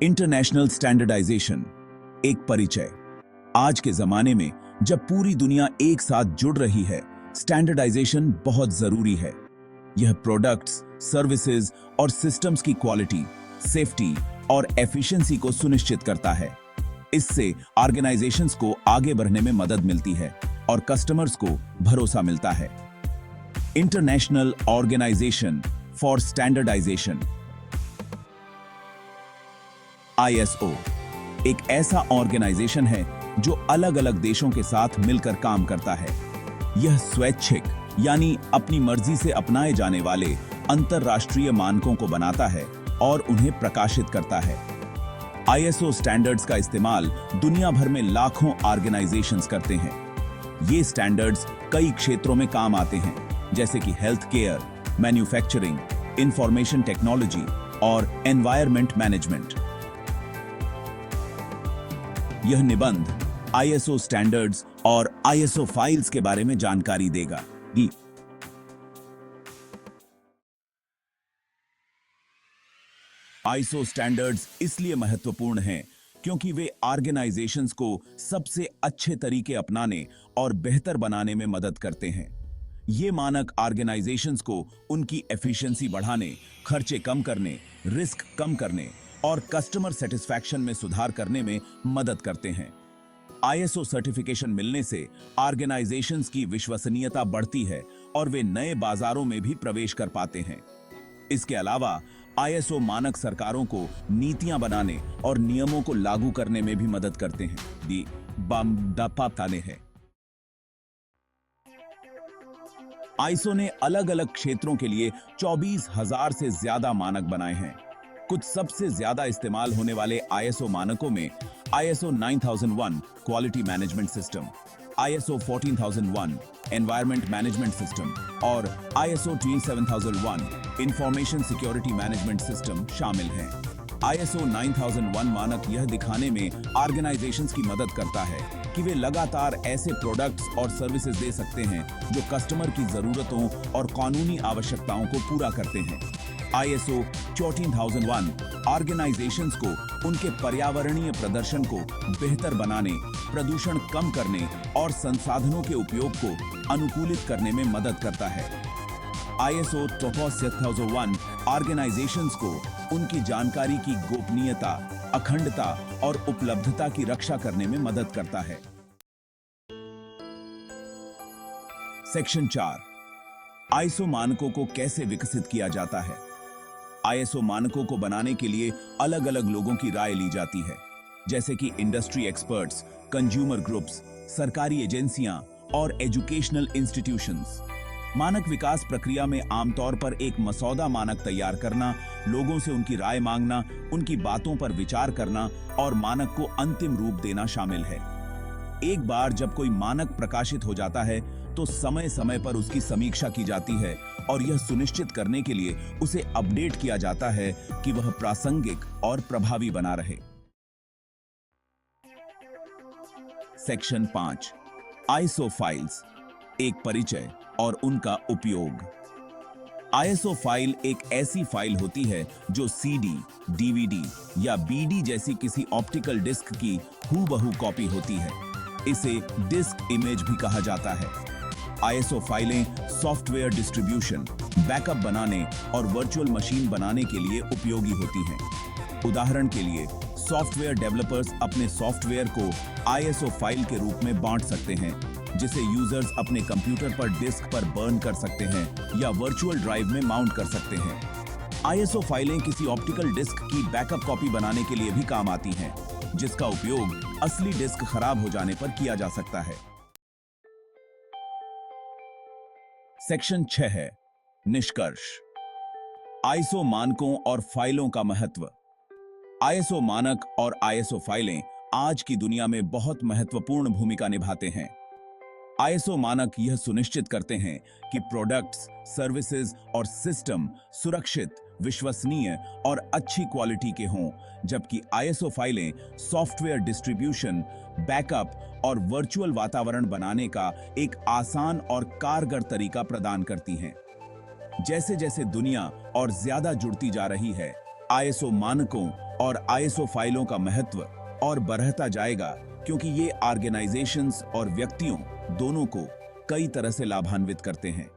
International standardisation, एक परिचय। आज के जमाने में जब पूरी दुनिया एक साथ जुड़ रही है, स्टैंडर्डाइजेशन बहुत जरूरी है। यह प्रोडक्ट्स, सर्विसेज और सिस्टम्स की क्वालिटी, सेफ्टी और एफिशिएंसी को सुनिश्चित करता है। इससे ऑर्गेनाइजेशंस को आगे बढ़ने में मदद मिलती है और कस्टमर्स को भरोसा मिलता है। International organization for standardization, ISO, एक ऐसा ऑर्गेनाइजेशन है जो अलग अलग देशों के साथ मिलकर काम करता है। यह स्वैच्छिक यानी अपनी मर्जी से अपनाए जाने वाले अंतरराष्ट्रीय मानकों को बनाता है और उन्हें प्रकाशित करता है। ISO स्टैंडर्ड्स का इस्तेमाल दुनिया भर में लाखों ऑर्गेनाइजेशंस करते हैं। ये स्टैंडर्ड्स कई क्षेत्रों में काम आते हैं, जैसे कि health care, manufacturing, information technology और एनवायरनमेंट मैनेजमेंट। यह निबंध ISO स्टैंडर्ड्स और ISO फाइल्स के बारे में जानकारी देगा। ISO स्टैंडर्ड्स इसलिए महत्वपूर्ण हैं क्योंकि वे ऑर्गेनाइजेशंस को सबसे अच्छे तरीके अपनाने और बेहतर बनाने में मदद करते हैं। ये मानक ऑर्गेनाइजेशंस को उनकी एफिशिएंसी बढ़ाने, खर्चे कम करने, रिस्क कम करने और कस्टमर सेटिस्फैक्शन में सुधार करने में मदद करते हैं। ISO सर्टिफिकेशन मिलने से ऑर्गेनाइजेशंस की विश्वसनीयता बढ़ती है और वे नए बाजारों में भी प्रवेश कर पाते हैं। इसके अलावा ISO मानक सरकारों को नीतियां बनाने और नियमों को लागू करने में भी मदद करते हैं। ISO ने अलग अलग क्षेत्रों के लिए 24,000 से ज्यादा मानक बनाए हैं। कुछ सबसे ज्यादा इस्तेमाल होने वाले ISO मानकों में ISO 9001 quality management system, ISO 14001 environment management system और ISO 27001 information security management system शामिल हैं। ISO 9001 मानक यह दिखाने में ऑर्गेनाइजेशंस की मदद करता है कि वे लगातार ऐसे प्रोडक्ट्स और सर्विसेज दे सकते हैं जो कस्टमर की जरूरतों और कानूनी आवश्यकताओं को पूरा करते हैं। ISO 14001 ऑर्गेनाइजेशंस को उनके पर्यावरणीय प्रदर्शन को बेहतर बनाने, प्रदूषण कम करने और संसाधनों के उपयोग को अनुकूलित करने में मदद करता है। ISO 27001 ऑर्गेनाइजेशंस को उनकी जानकारी की गोपनीयता, अखंडता और उपलब्धता की रक्षा करने में मदद करता है। सेक्शन 4, ISO मानकों को कैसे विकसित किया जाता है। ISO मानकों को बनाने के लिए अलग अलग लोगों की राय ली जाती है, जैसे कि इंडस्ट्री एक्सपर्ट्स, कंज्यूमर ग्रुप्स, सरकारी एजेंसियां और एजुकेशनल इंस्टीट्यूशंस। मानक विकास प्रक्रिया में आमतौर पर एक मसौदा मानक तैयार करना, लोगों से उनकी राय मांगना, उनकी बातों पर विचार करना और मानक को अंतिम रूप देना शामिल है। एक बार जब कोई मानक प्रकाशित हो जाता है तो समय समय पर उसकी समीक्षा की जाती है और यह सुनिश्चित करने के लिए उसे अपडेट किया जाता है कि वह प्रासंगिक और प्रभावी बना रहे। सेक्शन 5, ISO फाइल्स, एक परिचय और उनका उपयोग। ISO फाइल एक ऐसी फाइल होती है जो CD, DVD या BD जैसी किसी ऑप्टिकल डिस्क की हूबहू कॉपी होती है। इसे डिस्क इमेज भी कहा जाता है। ISO फाइलें सॉफ्टवेयर डिस्ट्रीब्यूशन, बैकअप बनाने और वर्चुअल मशीन बनाने के लिए उपयोगी होती हैं। उदाहरण के लिए, सॉफ्टवेयर डेवलपर्स अपने सॉफ्टवेयर को ISO फाइल के रूप में बांट सकते हैं, जिसे यूजर्स अपने कंप्यूटर पर डिस्क पर बर्न कर सकते हैं या वर्चुअल ड्राइव में माउंट कर सकते हैं। ISO फाइलें किसी ऑप्टिकल डिस्क की बैकअप कॉपी बनाने के लिए भी काम आती हैं, जिसका उपयोग असली डिस्क खराब हो जाने पर किया जा सकता है। सेक्शन 6 है निष्कर्ष। ISO मानकों और फाइलों का महत्व। ISO मानक और ISO फाइलें आज की दुनिया में बहुत महत्वपूर्ण भूमिका निभाते हैं। ISO मानक यह सुनिश्चित करते हैं कि प्रोडक्ट्स, सर्विसेज और सिस्टम सुरक्षित, विश्वसनीय और अच्छी क्वालिटी के हों, जबकि ISO फाइलें सॉफ्टवेयर डिस्ट्रीब्यूशन, बैकअप और वर्चुअल वातावरण बनाने का एक आसान और कारगर तरीका प्रदान करती हैं। जैसे जैसे दुनिया और ज्यादा जुड़ती जा रही है, ISO मानकों और आईएसओ फाइलों का महत्व और बढ़ता जाएगा, क्योंकि ये ऑर्गेनाइजेशंस और व्यक्तियों दोनों को कई तरह से लाभान्वित करते हैं।